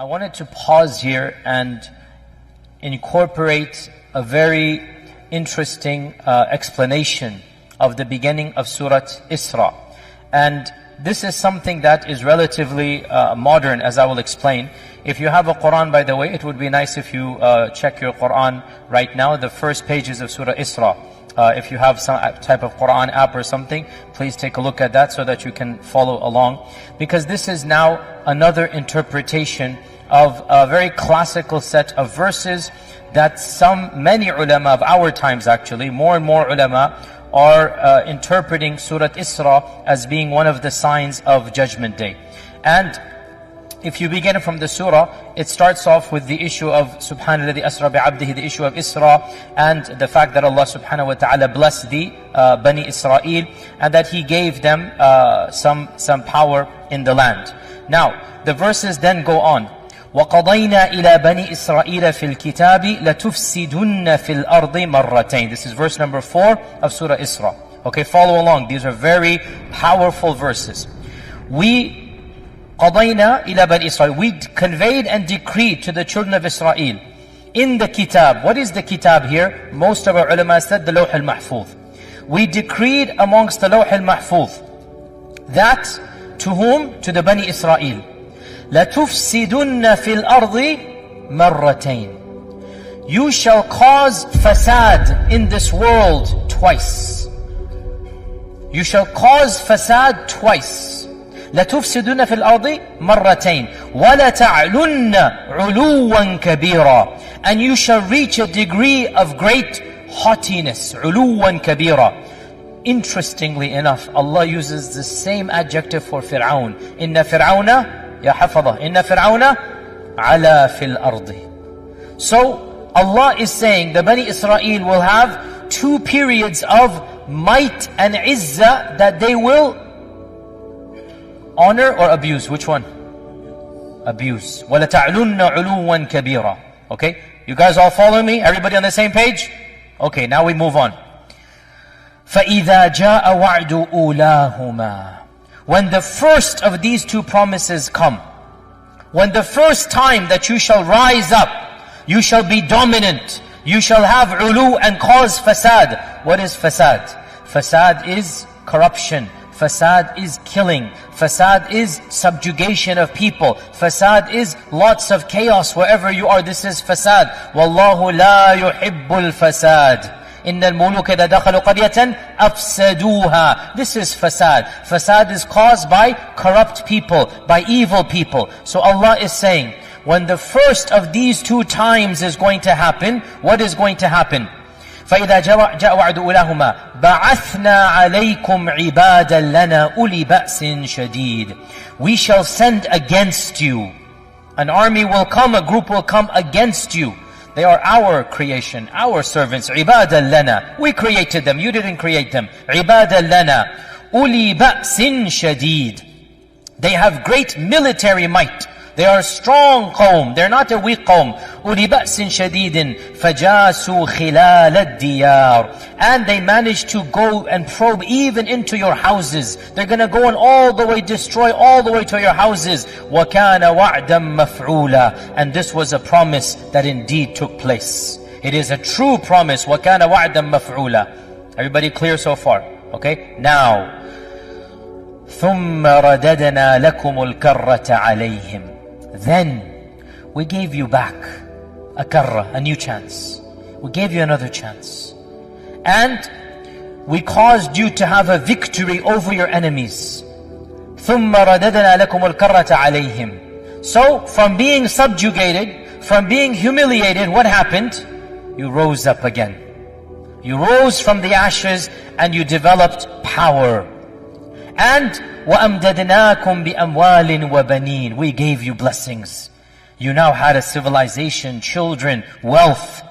wanted to pause here and incorporate a very interesting explanation of the beginning of Surah Isra. And this is something that is relatively modern, as I will explain. If you have a Qur'an, by the way, it would be nice if you check your Qur'an right now, the first pages of Surah Isra. If you have some type of Qur'an app or something, please take a look at that so that you can follow along. Because this is now another interpretation of a very classical set of verses that many ulama of our times actually, more and more ulama are interpreting Surah Isra as being one of the signs of Judgment Day. And if you begin from the surah, it starts off with the issue of Subhanalladhi asra bi'abdihi, the issue of Isra, and the fact that Allah subhanahu wa ta'ala blessed the Bani Israel, and that He gave them some power in the land. Now, the verses then go on. وَقَضَيْنَا إِلَى بَنِي إِسْرَائِيلَ فِي الْكِتَابِ لَتُفْسِدُنَّ فِي الْأَرْضِ مَرَّتَيْنِ. This is verse number 4 of Surah Isra. Okay, follow along. These are very powerful verses. قَضَيْنَا إِلَى بَنِي إِسْرَائِيلَ. We conveyed and decreed to the children of Israel in the kitab. What is the kitab here? Most of our ulama said the Lawh al-Mahfuz. We decreed amongst the Lawh al-Mahfuz that to whom? To the Bani Israel. لَتُفْسِدُنَّ فِي الْأَرْضِ مَرَّتَيْنِ. You shall cause fasad in this world twice. You shall cause fasad twice. لَتُفْسِدُنَّ فِي الْأَرْضِ مَرَّتَيْنِ وَلَتَعْلُنَّ عُلُوًّا كَبِيرًا. And you shall reach a degree of great haughtiness. عُلُوًّا كَبِيرًا. Interestingly enough, Allah uses the same adjective for Fir'aun. إِنَّ فِرْعَوْنَ يَا حَفَظَةً إِنَّ فِرْعَوْنَ عَلَى فِي الْأَرْضِ. So Allah is saying the Bani Israel will have two periods of might and izzah that they will honor or abuse. Which one? Abuse. وَلَتَعْلُنَّ عُلُوًّا كَبِيرًا. Okay, you guys all follow me? Everybody on the same page? Okay, now we move on. فَإِذَا جَاءَ وَعْدُ أُولَاهُمَا. When the first of these two promises come, when the first time that you shall rise up, you shall be dominant, you shall have ulu and cause fasad. What is fasad? Fasad is corruption. Fasad is killing. Fasad is subjugation of people. Fasad is lots of chaos wherever you are. This is fasad. Wallahu la yuhibbul fasad. إِنَّ الْمُلُوكَ إِذَا دَخَلُوا قَرْيَةً أَفْسَدُوهَا. This is fasad. Fasad is caused by corrupt people, by evil people. So Allah is saying, when the first of these two times is going to happen, what is going to happen? فَإِذَا جَاءَ وَعْدُ أُولَاهُمَا بَعَثْنَا عَلَيْكُمْ عِبَادًا لَنَا أُولِي بَأْسٍ شَدِيدٍ. We shall send against you. An army will come, a group will come against you. They are our creation, our servants. عِبَادًا لَنَا. We created them, you didn't create them. عِبَادًا لَنَا أُولِي بَأْسٍ شَدِيدٍ. They have great military might. They are a strong qawm. They're not a weak qawm. أُولِي بَأْسٍ شَدِيدٍ فَجَاسُوا خِلَالَ الدِّيَارِ. And they managed to go and probe even into your houses. They're going to go and all the way destroy all the way to your houses. وَكَانَ وَعْدًا مَفْعُولًا. And this was a promise that indeed took place. It is a true promise. وَكَانَ وَعْدًا مَفْعُولًا. Everybody clear so far? Okay? Now, ثُمَّ رَدَدْنَا لَكُمُ الْكَرَّةَ عَلَيْهِمْ. Then we gave you back a karra, a new chance. We gave you another chance. And we caused you to have a victory over your enemies. ثُمَّ رَدَدْنَا لَكُمُ الْكَرَّةَ عَلَيْهِمْ. So from being subjugated, from being humiliated, what happened? You rose up again. You rose from the ashes and you developed power. And وَأَمْدَدْنَاكُمْ بِأَمْوَالٍ وَبَنِينَ. We gave you blessings. You now had a civilization, children, wealth.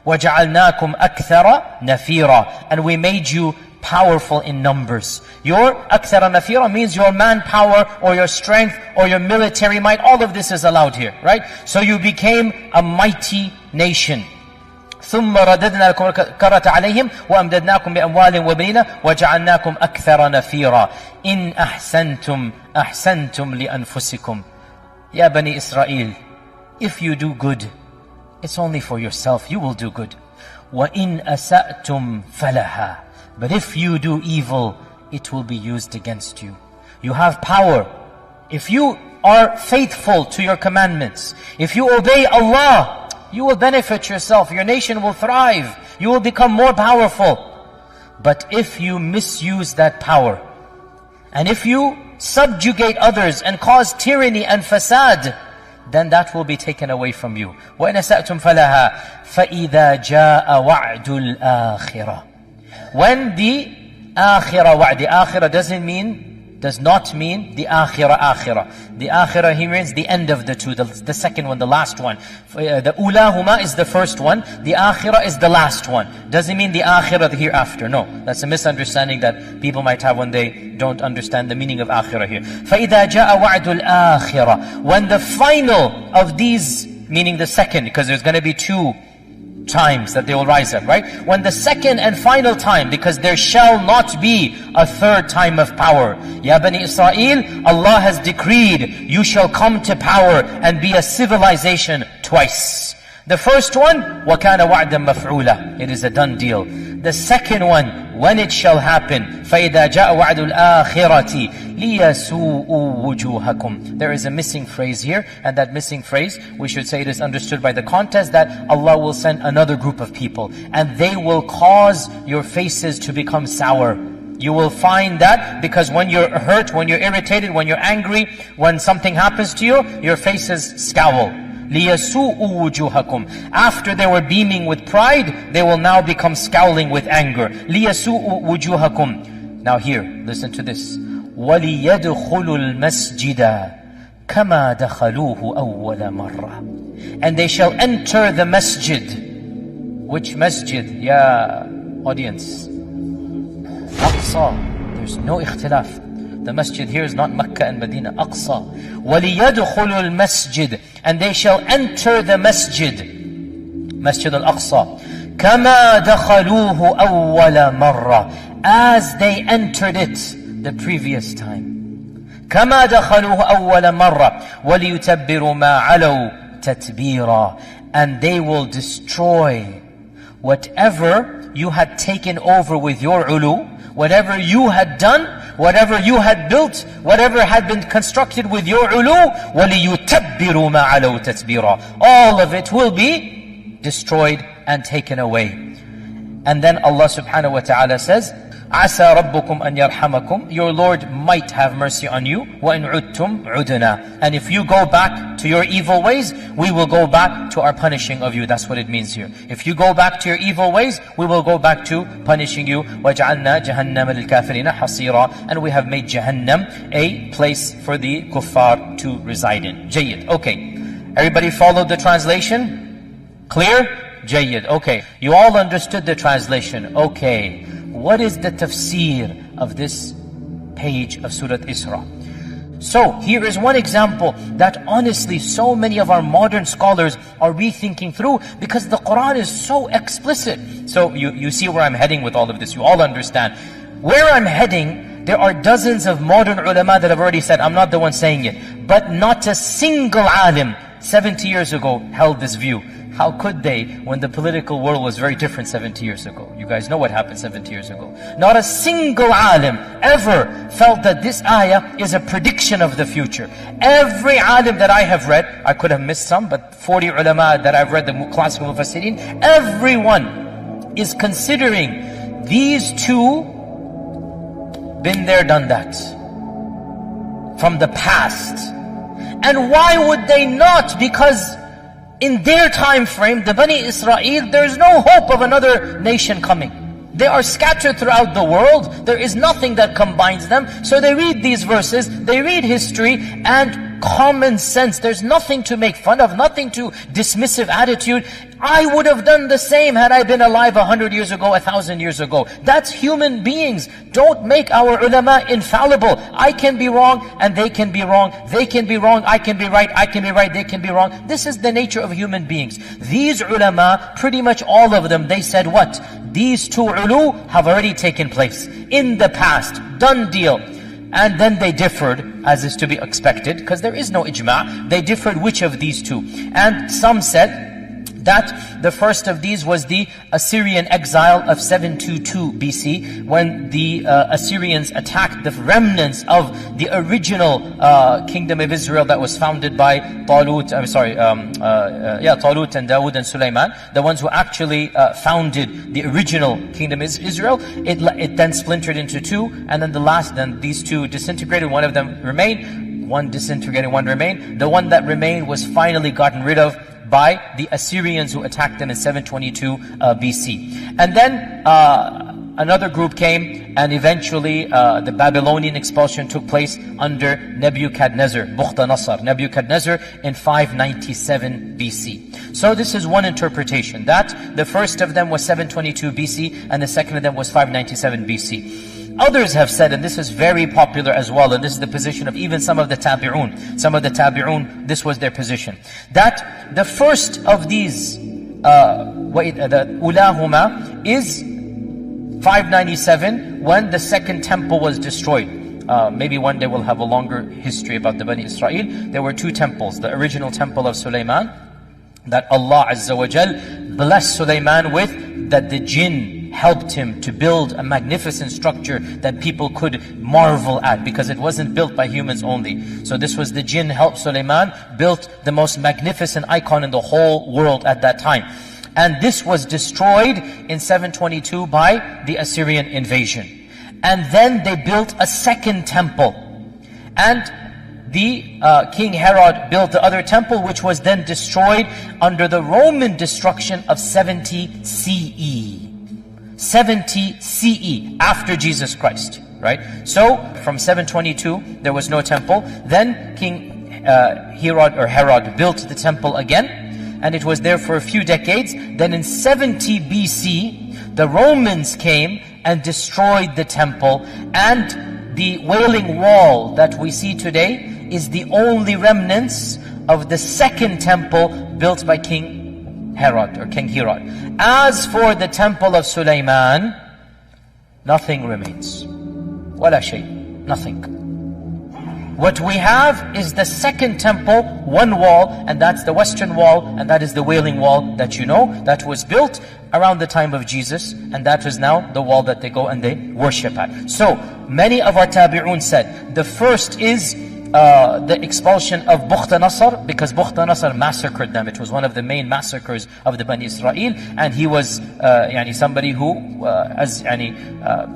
وَجَعَلْنَاكُمْ أَكْثَرَ نَفِيرًا. And we made you powerful in numbers. Your أَكْثَرَ نَفِيرًا means your manpower or your strength or your military might. All of this is allowed here, right? So you became a mighty nation. ثم رددنا لكم الكرة عليهم وأمددناكم بأموال وبنين وجعلناكم أكثر نفيرا إن أحسنتم أحسنتم لأنفسكم. يا بني إسرائيل, If you do good, it's only for yourself, you will do good. وَإِنْ أَسَأْتُمْ فَلَهَا. But if you do evil, it will be used against you. You have power. If you are faithful to your commandments, if you obey Allah, you will benefit yourself. Your nation will thrive. You will become more powerful. But if you misuse that power, and if you subjugate others and cause tyranny and fasad, then that will be taken away from you. وَإِنْ أَسَأْتُمْ فَلَهَا فَإِذَا جَاءَ وَعْدُ الْآخِرَةِ. When the akhirah does not mean the akhirah. The akhirah here means the end of the two, the second one, the last one. The ulahuma is the first one, the akhirah is the last one. Doesn't mean the akhirah, the hereafter. No, that's a misunderstanding that people might have when they don't understand the meaning of akhirah here. فَإِذَا جَاءَ وَعْدُ الْآخِرَةِ. When the final of these, meaning the second, because there's going to be two times that they will rise up, right? When the second and final time, because there shall not be a third time of power. Ya Bani Israel, Allah has decreed, you shall come to power and be a civilization twice. The first one, وَكَانَ وَعْدًا مَفْعُولًا. It is a done deal. The second one, when it shall happen, فَإِذَا جَاءَ وَعْدُ الْآخِرَةِ لِيَسُوءُوا وُجُوهَكُمْ. There is a missing phrase here, and that missing phrase, we should say it is understood by the context that Allah will send another group of people, and they will cause your faces to become sour. You will find that because when you're hurt, when you're irritated, when you're angry, when something happens to you, your faces scowl. لِيَسُوءُوا وُجُوهَكُمْ. After they were beaming with pride, they will now become scowling with anger. لِيَسُوءُوا وُجُوهَكُمْ. Now here, listen to this. وَلِيَدْخُلُوا الْمَسْجِدَ كَمَا دَخَلُوهُ أَوَّلَ مَرَّةٍ. And they shall enter the masjid. Which masjid? Ya audience. Aqsa. There's no ikhtilaf. The masjid here is not Mecca and Medina, Aqsa. وَلِيَدْخُلُوا الْمَسْجِدِ. And they shall enter the masjid, Masjid al-Aqsa. كَمَا دَخَلُوهُ أَوَّلَ مَرَّةٍ. As they entered it the previous time. كَمَا دَخَلُوهُ أَوَّلَ مَرَّةٍ وَلِيُتَبِّرُوا مَا عَلَوْا تَتْبِيرًا. And they will destroy whatever you had taken over with your ulu, whatever you had done, whatever you had built, whatever had been constructed with your ulu, وَلِيُتَبِّرُوا مَا عَلَوْا تَتْبِيرًا. All of it will be destroyed and taken away. And then Allah subhanahu wa ta'ala says, عَسَى رَبُّكُمْ أَنْ يَرْحَمَكُمْ. Your Lord might have mercy on you. وَإِنْ عُدْتُمْ عُدْنَا. And if you go back to your evil ways, we will go back to our punishing of you. That's what it means here. If you go back to your evil ways, we will go back to punishing you. وَجَعَلْنَا جَهَنَّمَ لِلْكَافِرِينَ حَصِيرًا. And we have made Jahannam a place for the kuffar to reside in. Jayyid. Okay. Everybody followed the translation? Clear? Jayyid. Okay. You all understood the translation. Okay. What is the tafsir of this page of Surah Isra? So, here is one example that honestly so many of our modern scholars are rethinking through because the Qur'an is so explicit. So, you see where I'm heading with all of this. You all understand. Where I'm heading, there are dozens of modern ulama that have already said, I'm not the one saying it, but not a single alim 70 years ago held this view. How could they when the political world was very different 70 years ago? You guys know what happened 70 years ago. Not a single alim ever felt that this ayah is a prediction of the future. Every alim that I have read, I could have missed some, but 40 ulama that I've read, the classical mufassirin, everyone is considering these two, been there, done that, from the past. And why would they not? Because in their time frame, the Bani Israel, there is no hope of another nation coming. They are scattered throughout the world. There is nothing that combines them. So they read these verses, they read history and common sense. There's nothing to make fun of, nothing to dismissive attitude. I would have done the same had I been alive 100 years ago, 1,000 years ago. That's human beings. Don't make our ulama infallible. I can be wrong and they can be wrong. They can be wrong, I can be right, I can be right, they can be wrong. This is the nature of human beings. These ulama, pretty much all of them, they said what? These two ulu have already taken place in the past. Done deal. And then they differed, as is to be expected, because there is no ijma'. They differed which of these two. And some said that the first of these was the Assyrian exile of 722 BC, when the Assyrians attacked the remnants of the original kingdom of Israel that was founded by Talut and Dawood and Sulaiman, the ones who actually founded the original kingdom of Israel. It then splintered into two, and then these two disintegrated, one of them remained, one disintegrated, one remained. The one that remained was finally gotten rid of by the Assyrians who attacked them in 722 BC. And then another group came, and eventually the Babylonian expulsion took place under Nebuchadnezzar, Nebuchadnezzar in 597 BC. So this is one interpretation, that the first of them was 722 BC and the second of them was 597 BC. Others have said, and this is very popular as well, and this is the position of even some of the tabi'un. Some of the tabi'un, this was their position, that the first of these, the ulahuma, is 597, when the second temple was destroyed. Maybe one day we'll have a longer history about the Bani Israel. There were two temples. The original temple of Sulaiman, that Allah Azza wa Jal blessed Sulaiman with, that the jinn helped him to build a magnificent structure that people could marvel at, because it wasn't built by humans only. So this was the jinn helped Sulaiman built the most magnificent icon in the whole world at that time. And this was destroyed in 722 by the Assyrian invasion. And then they built a second temple. And the King Herod built the other temple, which was then destroyed under the Roman destruction of 70 CE. 70 CE, after Jesus Christ, right? So, from 722, there was no temple. Then King Herod built the temple again, and it was there for a few decades. Then in 70 BC, the Romans came and destroyed the temple, and the Wailing Wall that we see today is the only remnants of the second temple built by King Herod, or King Herod. As for the temple of Sulaiman, nothing remains. Wala shay, nothing. What we have is the second temple, one wall, and that's the western wall, and that is the Wailing Wall that you know, that was built around the time of Jesus, and that is now the wall that they go and they worship at. So, many of our tabi'un said, the first is the expulsion of Bukhtanasar, because Bukhtanasar massacred them. It was one of the main massacres of the Bani Israel, and he was somebody who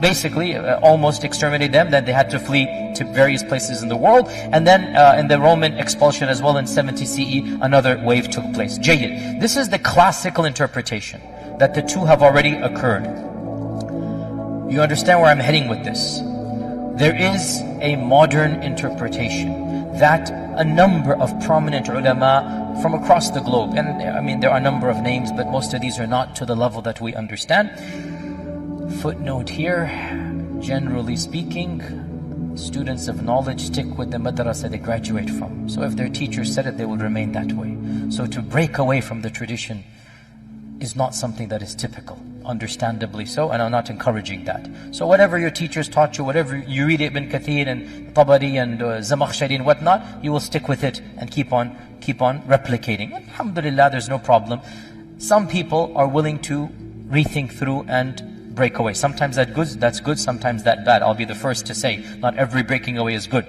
basically almost exterminated them. Then they had to flee to various places in the world. And then in the Roman expulsion as well in 70 CE, another wave took place. Jayyid. This is the classical interpretation, that the two have already occurred. You understand where I'm heading with this? There is a modern interpretation that a number of prominent ulama from across the globe, and I mean there are a number of names, but most of these are not to the level that we understand. Footnote here, generally speaking, students of knowledge stick with the madrasa they graduate from. So if their teacher said it, they will remain that way. So to break away from the tradition is not something that is typical, understandably so, and I'm not encouraging that. So whatever your teachers taught you, whatever you read Ibn Kathir and Tabari and Zamakhshari and whatnot, you will stick with it and keep on replicating. Alhamdulillah, there's no problem. Some people are willing to rethink through and break away. Sometimes that's good, sometimes that's bad. I'll be the first to say, not every breaking away is good.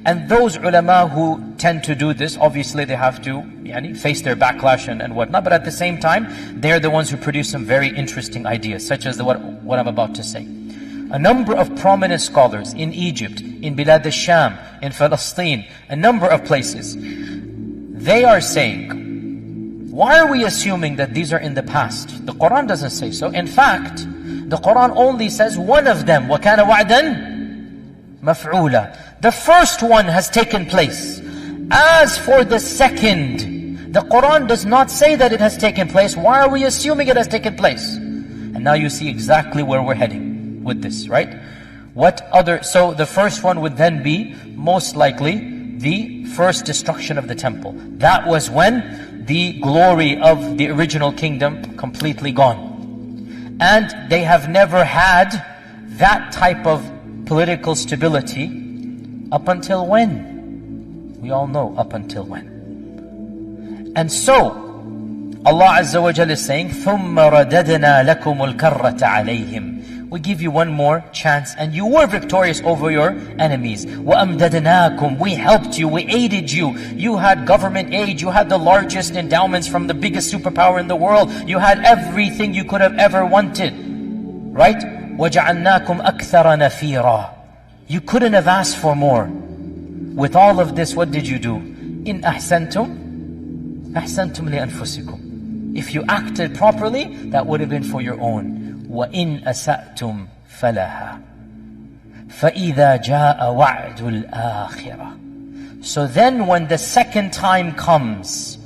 And those ulama who tend to do this, obviously they have to face their backlash and whatnot, but at the same time, they're the ones who produce some very interesting ideas, such as what I'm about to say. A number of prominent scholars in Egypt, in Bilad al-Sham, in Palestine, a number of places, they are saying, why are we assuming that these are in the past? The Qur'an doesn't say so. In fact, the Qur'an only says one of them, وَكَانَ وَعْدًا مَفْعُولًا. The first one has taken place. As for the second, the Qur'an does not say that it has taken place. Why are we assuming it has taken place? And now you see exactly where we're heading with this, right? So the first one would then be, most likely, the first destruction of the temple. That was when the glory of the original kingdom completely gone. And they have never had that type of political stability Up until when? We all know up until when. And so, Allah Azza wa Jalla is saying, ثُمَّ رَدَدْنَا لَكُمُ الْكَرَّةَ عَلَيْهِمْ. We give you one more chance, and you were victorious over your enemies. وَأَمْدَدْنَاكُمْ. We helped you, we aided you. You had government aid, you had the largest endowments from the biggest superpower in the world. You had everything you could have ever wanted. Right? وَجَعَلْنَاكُمْ أَكْثَرَ نَفِيرًا. You couldn't have asked for more. With all of this, what did you do? إِنْ أَحْسَنْتُمْ أَحْسَنْتُمْ لِأَنفُسِكُمْ. If you acted properly, that would have been for your own. وَإِنْ أَسَأْتُمْ فَلَهَا فَإِذَا جَاءَ وَعْدُ الْآخِرَةِ. So then when the second time comes,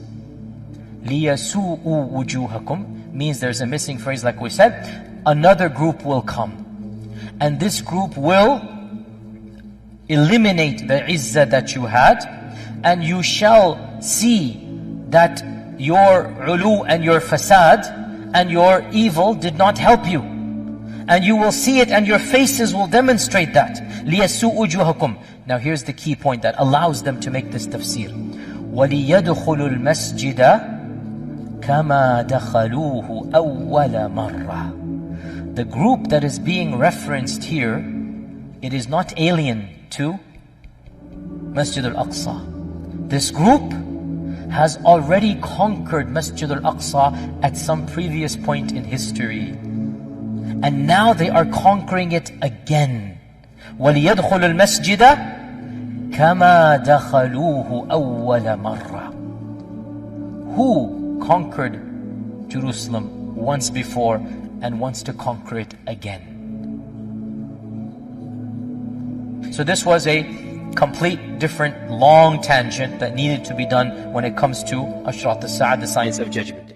لِيَسُوءُ وُجُوهَكُمْ, means there's a missing phrase like we said. Another group will come. And this group will eliminate the izzah that you had. And you shall see that your ulu and your fasad and your evil did not help you. And you will see it and your faces will demonstrate that. لِيَسُوءُ وُجُوهَكُمْ. Now here's the key point that allows them to make this tafsir. وَلِيَدْخُلُوا الْمَسْجِدَ كَمَا دَخَلُوهُ أَوَّلَ مَرَّةٍ. The group that is being referenced here, it is not alien to Masjid al-Aqsa. This group has already conquered Masjid al-Aqsa at some previous point in history. And now they are conquering it again. وَلِيَدْخُلُوا الْمَسْجِدَ كَمَا دَخَلُوهُ أَوَّلَ مَرَّةٍ. Who conquered Jerusalem once before and wants to conquer it again? So this was a complete different long tangent that needed to be done when it comes to Ashrat al-Sa'ad, the science of judgment.